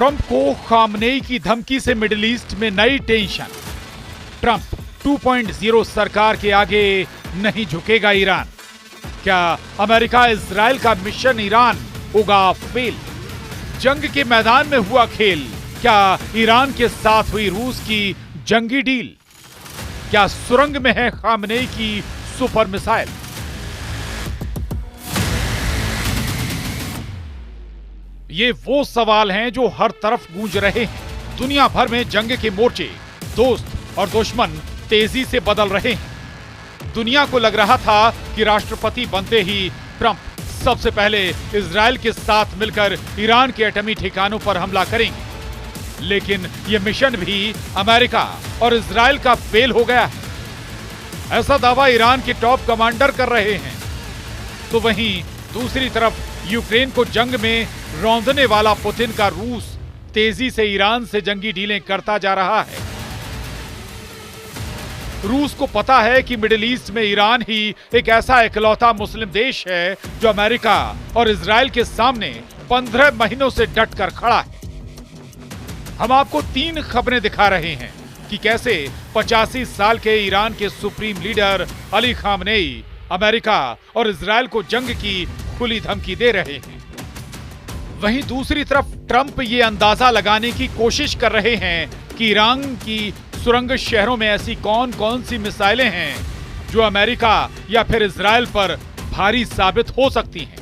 Trump को Khamenei की धमकी से मिडिल ईस्ट में नई टेंशन। ट्रंप 2.0 सरकार के आगे नहीं झुकेगा ईरान। क्या अमेरिका इजराइल का मिशन ईरान होगा फेल? जंग के मैदान में हुआ खेल। क्या ईरान के साथ हुई रूस की जंगी डील? क्या सुरंग में है खामनेई की सुपर मिसाइल? ये वो सवाल हैं जो हर तरफ गूंज रहे हैं। दुनिया भर में जंग के मोर्चे, दोस्त और दुश्मन तेजी से बदल रहे हैं। दुनिया को लग रहा था कि राष्ट्रपति बनते ही ट्रंप सबसे पहले इजराइल के साथ मिलकर ईरान के एटमी ठिकानों पर हमला करेंगे, लेकिन यह मिशन भी अमेरिका और इजराइल का फेल हो गया है। ऐसा दावा ईरान के टॉप कमांडर कर रहे हैं। तो वहीं दूसरी तरफ यूक्रेन को जंग में रौंदने वाला पुतिन का रूस तेजी से ईरान से जंगी डीलें करता जा रहा है। रूस को पता है कि मिडिल ईस्ट में ईरान ही एक ऐसा इकलौता मुस्लिम देश है जो अमेरिका और इजराइल के सामने 15 महीनों से डटकर खड़ा है। हम आपको 3 खबरें दिखा रहे हैं कि कैसे 85 साल के ईरान के supreme leader Ali Khamenei America और इजराइल को जंग की खुली धमकी दे रहे हैं। वहीं दूसरी तरफ ट्रंप ये अंदाजा लगाने की कोशिश कर रहे हैं कि ईरान की सुरंग शहरों में ऐसी कौन कौन सी मिसाइलें हैं जो अमेरिका या फिर इजराइल पर भारी साबित हो सकती हैं।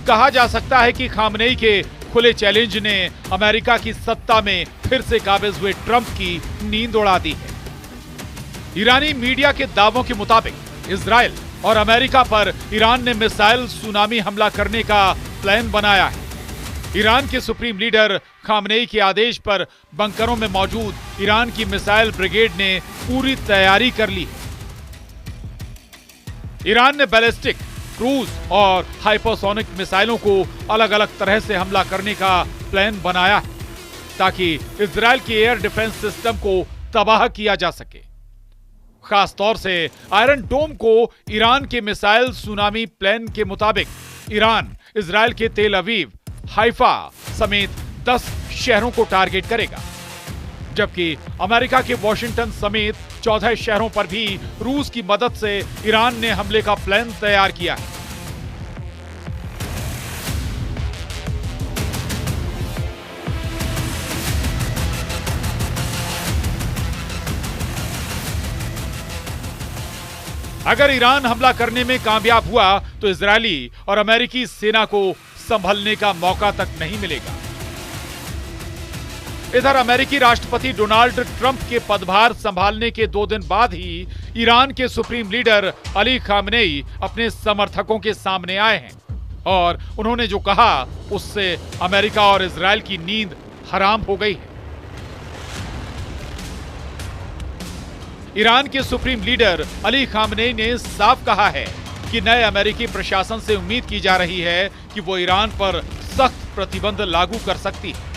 कहा जा सकता है कि खामनेई के खुले चैलेंज ने अमेरिका की सत्ता में फिर से काबिज हुए ट्रंप की नींद उड़ा दी है। ईरानी मीडिया के दावों के मुताबिक इजराइल और अमेरिका पर ईरान ने मिसाइल सुनामी हमला करने का प्लान बनाया है। ईरान के सुप्रीम लीडर खामनेई के आदेश पर बंकरों में मौजूद ईरान की मिसाइल ब्रिगेड ने पूरी तैयारी कर ली है। ईरान ने बैलिस्टिक, क्रूज और हाइपरसोनिक मिसाइलों को अलग अलग तरह से हमला करने का प्लान बनाया है ताकि इजराइल के एयर डिफेंस सिस्टम को तबाह किया जा सके। खास तौर से आयरन डोम को ईरान के मिसाइल सुनामी प्लान के मुताबिक ईरान इजराइल के तेल अवीव, हाइफा समेत 10 शहरों को टारगेट करेगा, जबकि अमेरिका के वॉशिंगटन समेत 14 शहरों पर भी रूस की मदद से ईरान ने हमले का प्लान तैयार किया है। अगर ईरान हमला करने में कामयाब हुआ तो इजरायली और अमेरिकी सेना को संभलने का मौका तक नहीं मिलेगा। इधर अमेरिकी राष्ट्रपति डोनाल्ड ट्रंप के पदभार संभालने के 2 दिन बाद ही ईरान के सुप्रीम लीडर अली खामनेई अपने समर्थकों के सामने आए हैं और उन्होंने जो कहा उससे अमेरिका और इजराइल की नींद हराम हो गई है। ईरान के सुप्रीम लीडर अली खामनेई ने साफ कहा है कि नए अमेरिकी प्रशासन से उम्मीद की जा रही है कि वो ईरान पर सख्त प्रतिबंध लागू कर सकती है।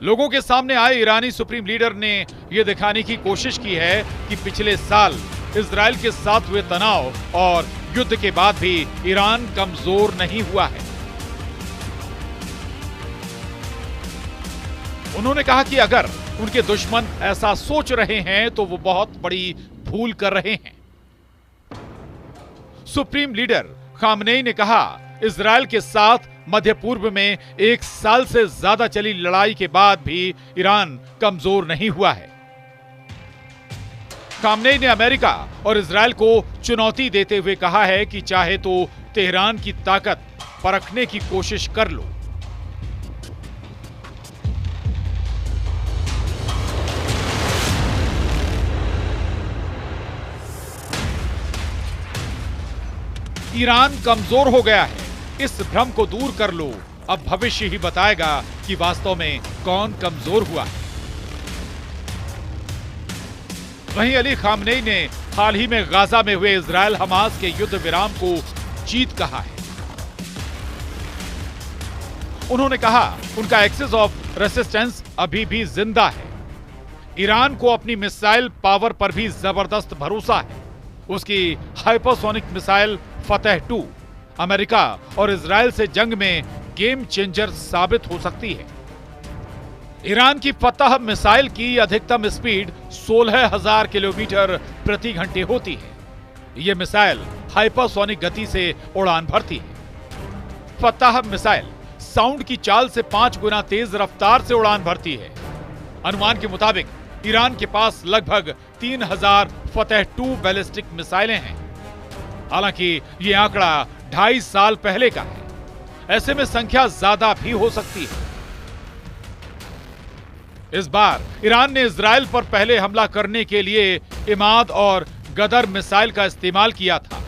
लोगों के सामने आए ईरानी सुप्रीम लीडर ने यह दिखाने की कोशिश की है कि पिछले साल इजराइल के साथ हुए तनाव और युद्ध के बाद भी ईरान कमजोर नहीं हुआ है। उन्होंने कहा कि अगर उनके दुश्मन ऐसा सोच रहे हैं तो वो बहुत बड़ी भूल कर रहे हैं। सुप्रीम लीडर खामनेई ने कहा, इजराइल के साथ मध्य पूर्व में 1 साल से ज्यादा चली लड़ाई के बाद भी ईरान कमजोर नहीं हुआ है। खामनेई ने अमेरिका और इजराइल को चुनौती देते हुए कहा है कि चाहे तो तेहरान की ताकत परखने की कोशिश कर लो। ईरान कमजोर हो गया है, इस भ्रम को दूर कर लो। अब भविष्य ही बताएगा कि वास्तव में कौन कमजोर हुआ है। वहीं अली खामनेई ने हाल ही में गाजा में हुए इजराइल हमास के युद्ध विराम को जीत कहा है। उन्होंने कहा उनका एक्सिस ऑफ रेसिस्टेंस अभी भी जिंदा है। ईरान को अपनी मिसाइल पावर पर भी जबरदस्त भरोसा है। उसकी हाइपरसोनिक मिसाइल फतेह 2 अमेरिका और इजराइल से जंग में गेम चेंजर साबित हो सकती है। ईरान की फतह मिसाइल की अधिकतम स्पीड 16,000 किलोमीटर प्रति घंटे होती है। यह मिसाइल हाइपरसोनिक गति से उड़ान भरती है। फतह मिसाइल साउंड की चाल से 5 गुना तेज रफ्तार से उड़ान भरती है। अनुमान के मुताबिक ईरान के पास लगभग 3000 फतह 2 बैलिस्टिक मिसाइलें हैं। हालांकि यह आंकड़ा 2.5 साल पहले का है। ऐसे में संख्या ज्यादा भी हो सकती है। इस बार ईरान ने इजराइल पर पहले हमला करने के लिए इमाद और गदर मिसाइल का इस्तेमाल किया था,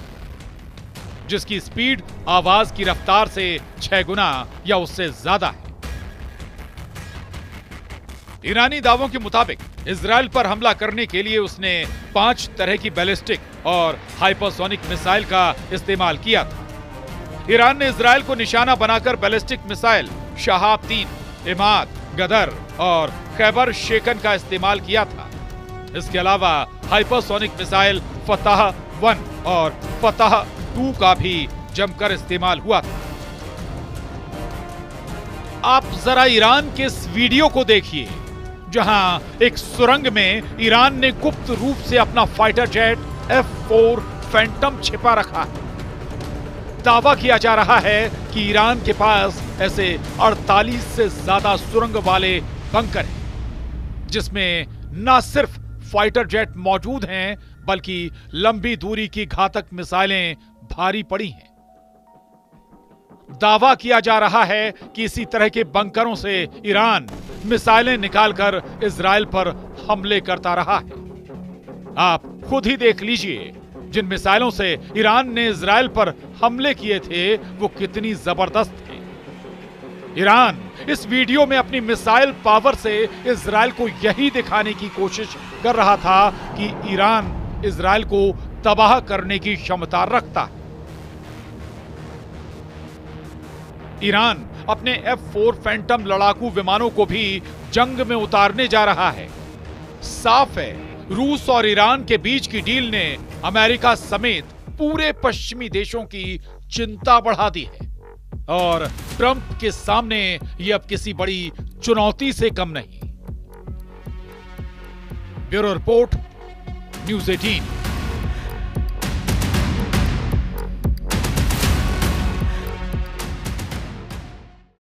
जिसकी स्पीड आवाज की रफ्तार से 6 गुना या उससे ज्यादा है। ईरानी दावों के मुताबिक इजराइल पर हमला करने के लिए उसने 5 तरह की बैलिस्टिक और हाइपरसोनिक मिसाइल का इस्तेमाल किया था। ईरान ने इजराइल को निशाना बनाकर बैलिस्टिक मिसाइल शहाब 3, इमाद, गदर और खैबर शेकन का इस्तेमाल किया था। इसके अलावा हाइपरसोनिक मिसाइल फतह 1 और फतह 2 का भी जमकर इस्तेमाल हुआ था। आप जरा ईरान के इस वीडियो को देखिए, जहां एक सुरंग में ईरान ने गुप्त रूप से अपना फाइटर जेट F4 फैंटम छिपा रखा है। दावा किया जा रहा है कि ईरान के पास ऐसे 48 से ज्यादा सुरंग वाले बंकर हैं, जिसमें न सिर्फ फाइटर जेट मौजूद हैं, बल्कि लंबी दूरी की घातक मिसाइलें भारी पड़ी हैं। दावा किया जा रहा है कि इसी तरह के बंकरों से ईरान मिसाइलें निकालकर इजराइल पर हमले करता रहा है। आप खुद ही देख लीजिए, जिन मिसाइलों से ईरान ने इजराइल पर हमले किए थे वो कितनी जबरदस्त थे। ईरान इस वीडियो में अपनी मिसाइल पावर से इजराइल को यही दिखाने की कोशिश कर रहा था कि ईरान इजराइल को तबाह करने की क्षमता रखता है। ईरान अपने F4 फैंटम लड़ाकू विमानों को भी जंग में उतारने जा रहा है। साफ है, रूस और ईरान के बीच की डील ने अमेरिका समेत पूरे पश्चिमी देशों की चिंता बढ़ा दी है और ट्रंप के सामने ये अब किसी बड़ी चुनौती से कम नहीं। Bureau report, news 18।